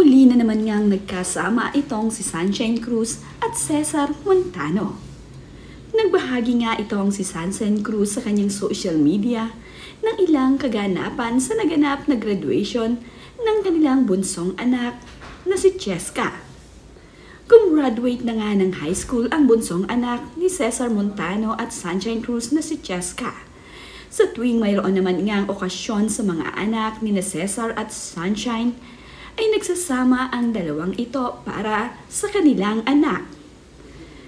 Muli na naman ngang nagkasama itong si Sunshine Cruz at Cesar Montano. Nagbahagi nga itong si Sunshine Cruz sa kanyang social media ng ilang kaganapan sa naganap na graduation ng kanilang bunsong anak na si Cheska. Gumraduate na nga ng high school ang bunsong anak ni Cesar Montano at Sunshine Cruz na si Cheska. Sa tuwing mayroon naman ngang okasyon sa mga anak ni Cesar at Sunshine, ay nagsasama ang dalawang ito para sa kanilang anak.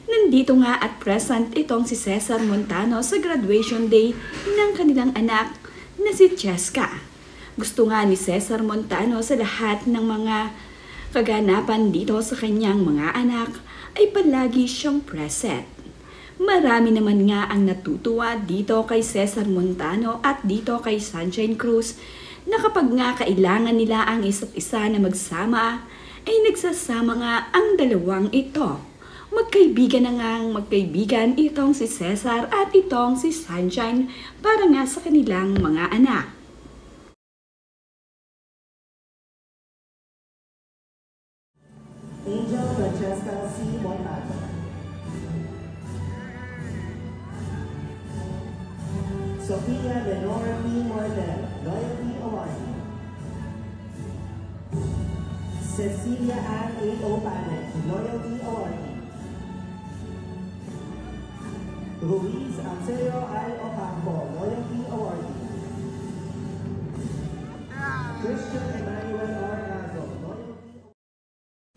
Nandito nga at present itong si Cesar Montano sa graduation day ng kanilang anak na si Cheska. Gusto nga ni Cesar Montano sa lahat ng mga kaganapan dito sa kanyang mga anak ay palagi siyang present. Marami naman nga ang natutuwa dito kay Cesar Montano at dito kay Sunshine Cruz na kapag nga kailangan nila ang isa't isa na magsama, ay nagsasama nga ang dalawang ito. Magkaibigan na nga magkaibigan itong si Cesar at itong si Sunshine para nga sa kanilang mga anak. Angel Francesca C. Montano. Sofia Lenore P. Mortel, Loyalty Awardee. Cecilia Ann A. Opanek, Loyalty Awardee. Ruiz Anselio I. Ocampo, Loyalty Awardee. Christian Emmanuel Ornazo, Loyalty.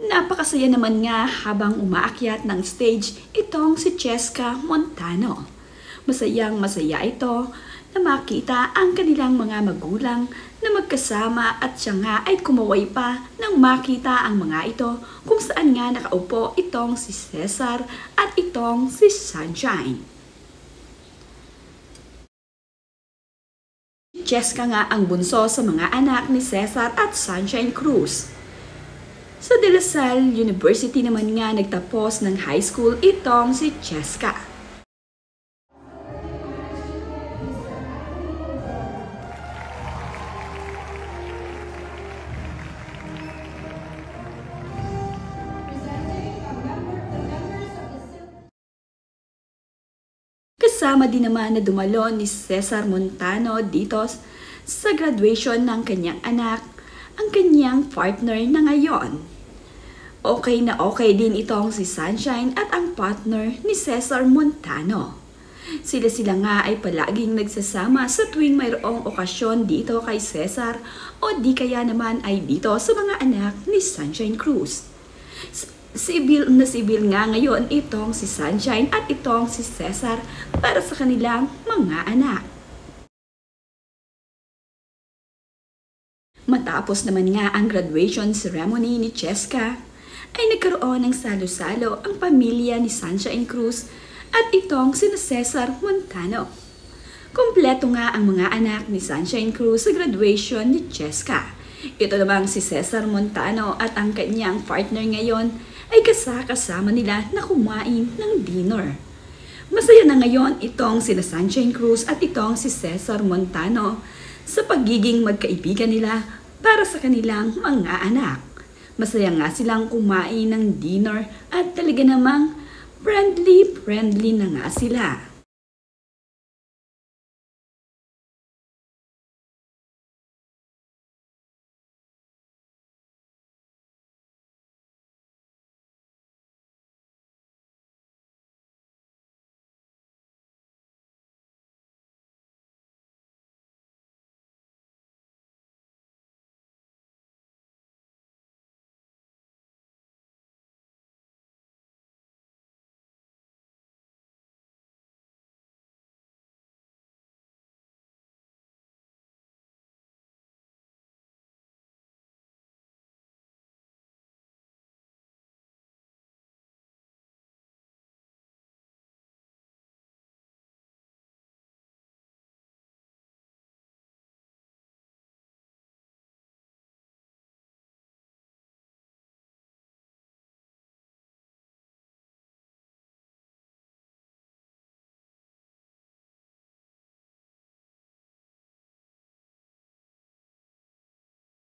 Napakasaya naman nga habang umaakyat ng stage itong si Cheska Montano. Masayang-masaya ito na makita ang kanilang mga magulang na magkasama at siya nga ay kumaway pa nang makita ang mga ito kung saan nga nakaupo itong si Cesar at itong si Sunshine. Cheska nga ang bunso sa mga anak ni Cesar at Sunshine Cruz. Sa De La Salle University naman nga nagtapos ng high school itong si Cheska. Kasama din naman na dumalo ni Cesar Montano dito sa graduation ng kanyang anak, ang kanyang partner na ngayon. Okay na okay din itong si Sunshine at ang partner ni Cesar Montano. Sila nga ay palaging nagsasama sa tuwing mayroong okasyon dito kay Cesar o di kaya naman ay dito sa mga anak ni Sunshine Cruz. Sibil nga ngayon itong si Sunshine at itong si Cesar para sa kanilang mga anak. Matapos naman nga ang graduation ceremony ni Cheska, ay nagkaroon ng salo-salo ang pamilya ni Sunshine Cruz at itong si Cesar Montano. Kompleto nga ang mga anak ni Sunshine Cruz sa graduation ni Cheska. Ito namang si Cesar Montano at ang kanyang partner ngayon ay kasama nila na kumain ng dinner. Masaya na ngayon itong sila Sunshine Cruz at itong si Cesar Montano sa pagiging magkaibigan nila para sa kanilang mga anak. Masaya nga silang kumain ng dinner at talaga namang friendly na nga sila.